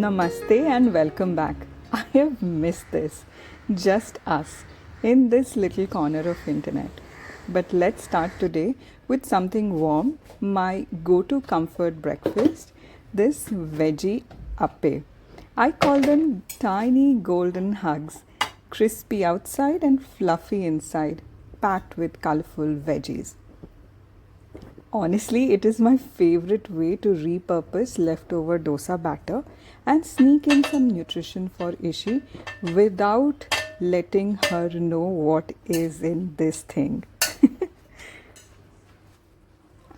Namaste and welcome back. I have missed this. Just us in this little corner of internet. But let's start today with something warm, my go-to comfort breakfast, this veggie appam. I call them tiny golden hugs, crispy outside and fluffy inside, packed with colorful veggies. Honestly, it is my favorite way to repurpose leftover dosa batter and sneak in some nutrition for Ishi without letting her know what is in this thing.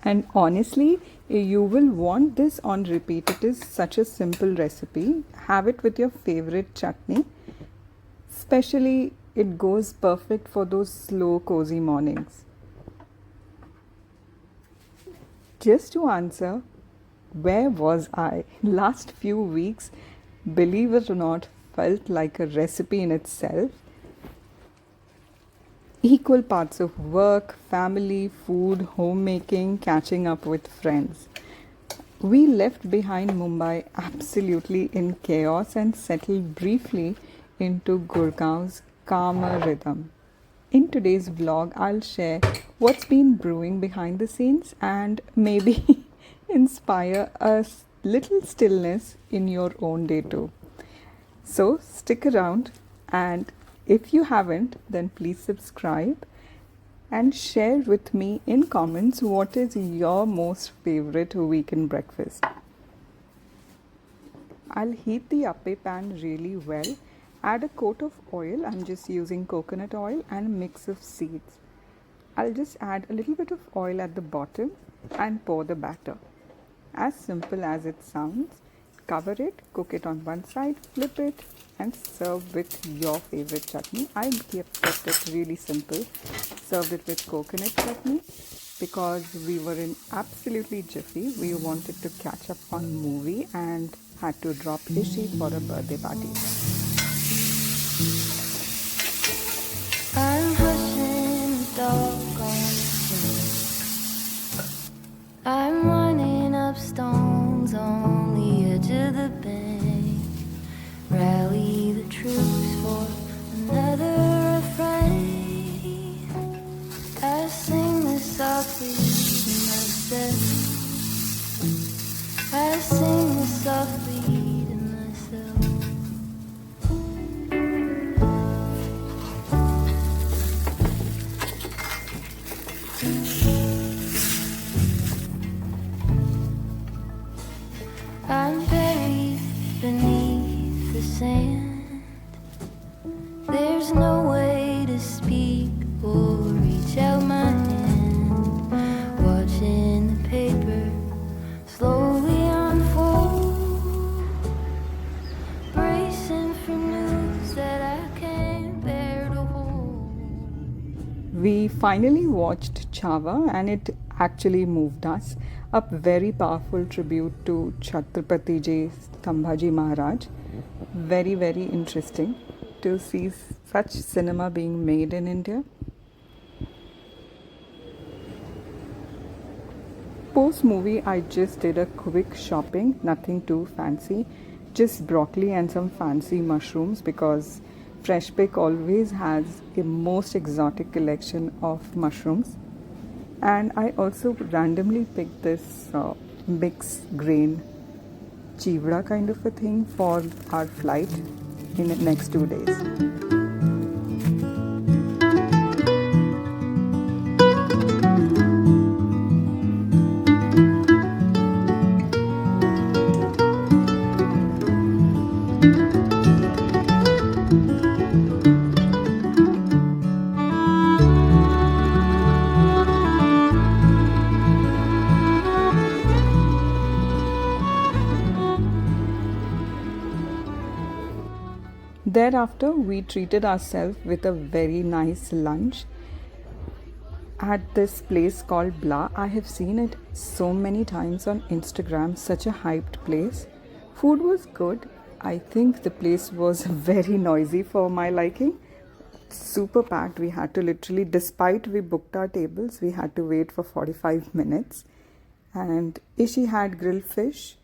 And honestly, you will want this on repeat. It is such a simple recipe. Have it with your favorite chutney. Especially, it goes perfect for those slow, cozy mornings. Just to answer, where was I? Last few weeks, believe it or not, felt like a recipe in itself. Equal parts of work, family, food, homemaking, catching up with friends. We left behind Mumbai absolutely in chaos and settled briefly into Gurgaon's calmer rhythm. In today's vlog, I'll share what's been brewing behind the scenes and maybe inspire a little stillness in your own day too. So stick around, and if you haven't, then please subscribe and share with me in comments what is your most favorite weekend breakfast. I'll heat the appam pan really well. Add a coat of oil. I'm just using coconut oil and a mix of seeds. I'll just add a little bit of oil at the bottom and pour the batter. As simple as it sounds. Cover it, cook it on one side, flip it and serve with your favorite chutney. I kept it really simple. Served it with coconut chutney because we were in absolutely jiffy. We wanted to catch up on movie and had to drop Ishi for a birthday party. I'm hushing the dog on the I'm running up stones on the edge of the bank. Rally the troops for another refrain. I sing this softly to myself. I sing this softly to myself. I'm buried beneath the sand. There's no way to speak or reach out my hand. Watching the paper slowly unfold. Bracing for news that I can't bear to hold. We finally watched Chhava and it actually moved us. A very powerful tribute to Chhatrapati Ji Sambhaji Maharaj. Very, very interesting to see such cinema being made in India. Post movie, I just did a quick shopping, nothing too fancy, just broccoli and some fancy mushrooms because Fresh Pick always has a most exotic collection of mushrooms. And I also randomly picked this mixed grain chivda kind of a thing for our flight in the next 2 days. Thereafter, we treated ourselves with a very nice lunch at this place called Blah. I have seen it so many times on Instagram, such a hyped place. Food was good. I think the place was very noisy for my liking. Super packed. We had to literally, despite we booked our tables, we had to wait for 45 minutes. And Ishi had grilled fish.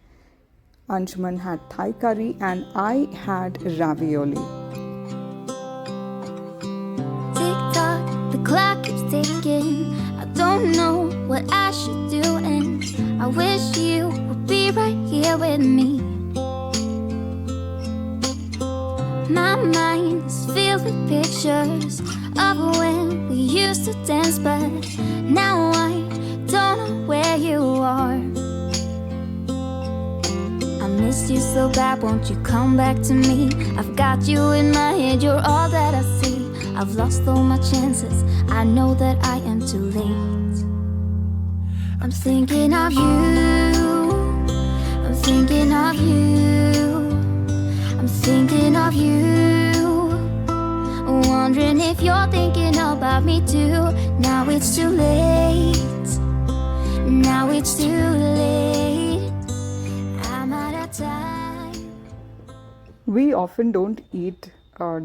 Anshuman had Thai curry, and I had ravioli. Tick tock, the clock keeps ticking. I don't know what I should do, and I wish you would be right here with me. My mind is filled with pictures of when we used to dance, but now I don't know where you are. I missed you so bad, won't you come back to me? I've got you in my head, you're all that I see. I've lost all my chances, I know that I am too late. I'm thinking of you, I'm thinking of you, I'm thinking of you, wondering if you're thinking about me too. Now it's too late, now it's too late, I'm out of time. We often don't eat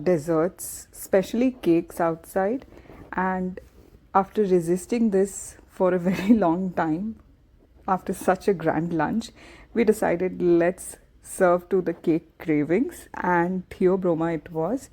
desserts, especially cakes, outside, and after resisting this for a very long time, after such a grand lunch, we decided let's serve to the cake cravings, and Theobroma it was.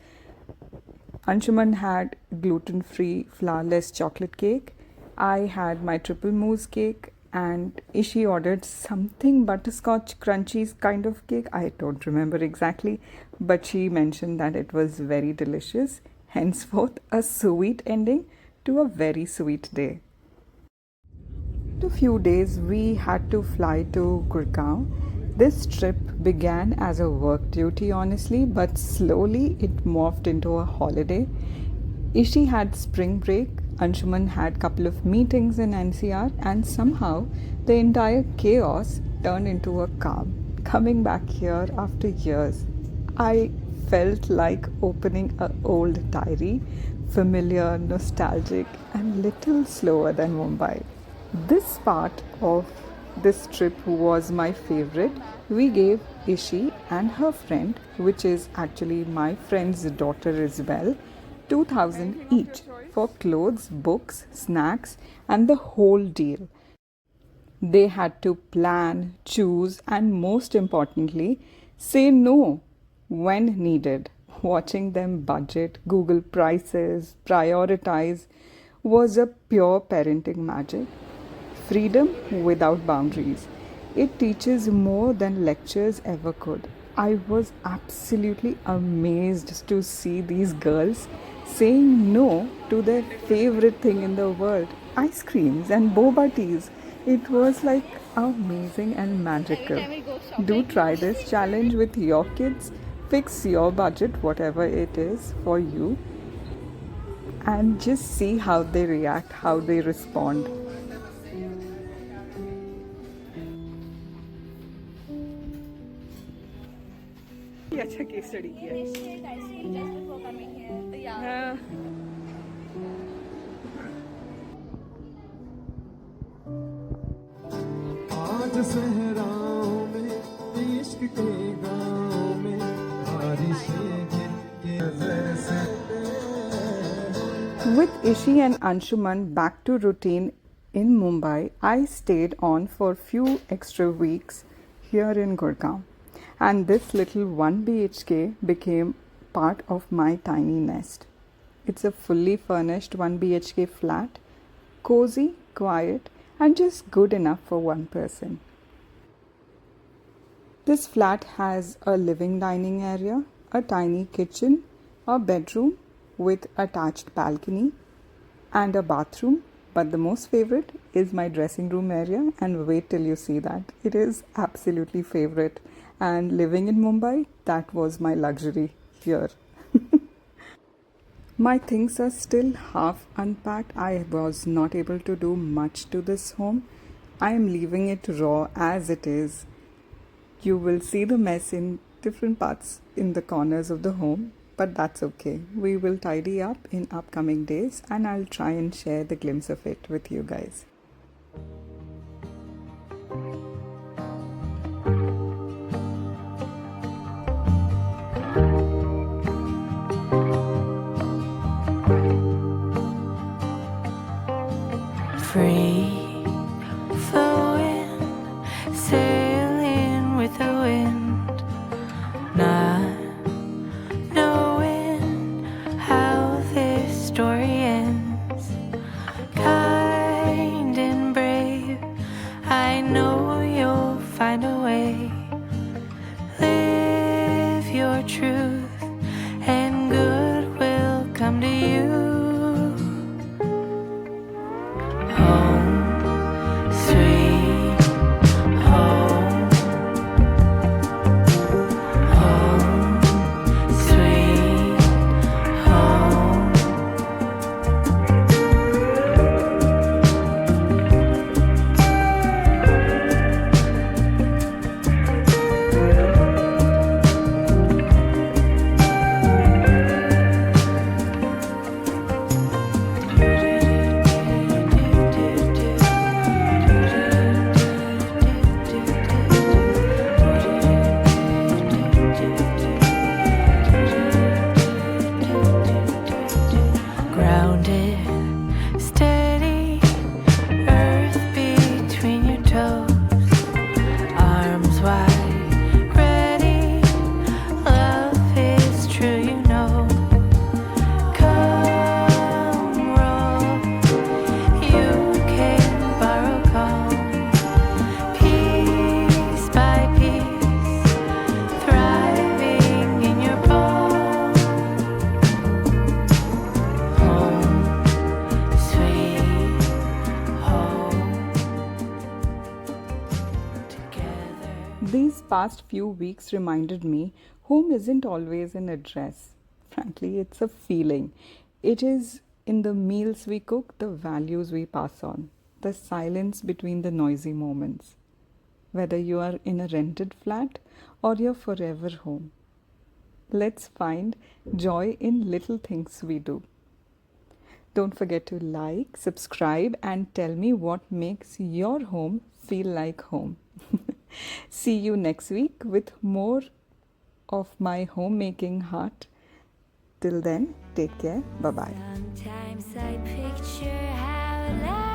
Anshuman had gluten-free flourless chocolate cake. I had my triple mousse cake, and Ishi ordered something butterscotch crunchy kind of cake. I don't remember exactly, but she mentioned that it was very delicious. Henceforth, a sweet ending to a very sweet day. After a few days, we had to fly to Gurgaon. This trip began as a work duty, honestly, but slowly it morphed into a holiday. Ishi had spring break, Anshuman had couple of meetings in NCR, and somehow the entire chaos turned into a calm. Coming back here after years, I felt like opening an old diary, familiar, nostalgic, and little slower than Mumbai. This part of this trip was my favorite. We gave Ishi and her friend, which is actually my friend's daughter as well, 2000 each for clothes, books, snacks, and the whole deal. They had to plan, choose, and most importantly, say no when needed. Watching them budget, Google prices, prioritize was a pure parenting magic. Freedom without boundaries. It teaches more than lectures ever could. I was absolutely amazed to see these girls saying no to their favorite thing in the world, ice creams and boba teas. It was like amazing and magical. Do try this challenge with your kids. Fix your budget, whatever it is for you, and just see how they react, how they respond. अच्छा case study किया हाँ। आज सहराओं में इश्क के गाँव में बारिशें गिरती जैसे। With Ishi and Anshuman back to routine in Mumbai, I stayed on for few extra weeks here in Gurgaon. And this little 1 BHK became part of my tiny nest. It's a fully furnished 1 BHK flat, cozy, quiet, and just good enough for one person. This flat has a living dining area, a tiny kitchen, a bedroom with attached balcony, and a bathroom. But the most favorite is my dressing room area, and wait till you see that. It is absolutely favorite. And living in Mumbai, that was my luxury here. My things are still half unpacked. I was not able to do much to this home. I am leaving it raw as it is. You will see the mess in different parts in the corners of the home, but that's okay. We will tidy up in upcoming days, and I'll try and share the glimpse of it with you guys. Free flowing, sailing with the wind. Home, sweet home. Home, sweet home. Grounded, steady, earth between your toes, arms wide, ready. Love is true, you know. Come roll, you can borrow calm, piece by piece, thriving in your palm. Home, sweet home. Together. These past few weeks reminded me home isn't always an address. Frankly, it's a feeling. It is in the meals we cook, the values we pass on, the silence between the noisy moments. Whether you are in a rented flat or you're forever home, let's find joy in little things we do. Don't forget to like, subscribe, and tell me what makes your home feel like home. See you next week with more of my homemaking heart. Till then, take care. Bye bye. Sometimes I picture how life